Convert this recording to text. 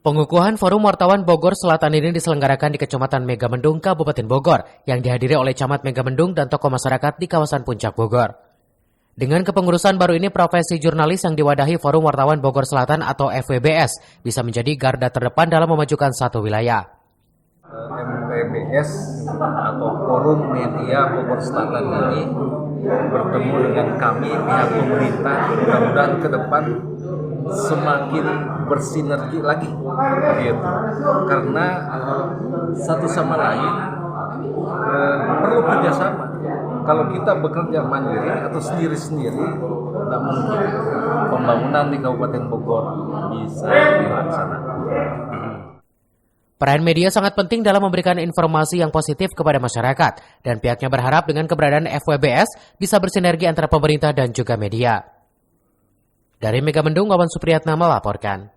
Pengukuhan Forum Wartawan Bogor Selatan ini diselenggarakan di Kecamatan Megamendung, Kabupaten Bogor, yang dihadiri oleh Camat Megamendung dan tokoh masyarakat di kawasan Puncak Bogor. Dengan kepengurusan baru ini, profesi jurnalis yang diwadahi Forum Wartawan Bogor Selatan atau FWBS bisa menjadi garda terdepan dalam memajukan satu wilayah. FWBS atau Forum Media Bogor Selatan ini bertemu dengan kami pihak pemerintah, mudah-mudahan ke depan semakin bersinergi lagi gitu. Karena satu sama lain perlu kerjasama. Kalau kita bekerja mandiri atau sendiri-sendiri, tidak mungkin pembangunan di Kabupaten Bogor bisa dilaksanakan. Peran media sangat penting dalam memberikan informasi yang positif kepada masyarakat, dan pihaknya berharap dengan keberadaan FWBS bisa bersinergi antara pemerintah dan juga media. Dari Megamendung, Wawan Supriyatna melaporkan.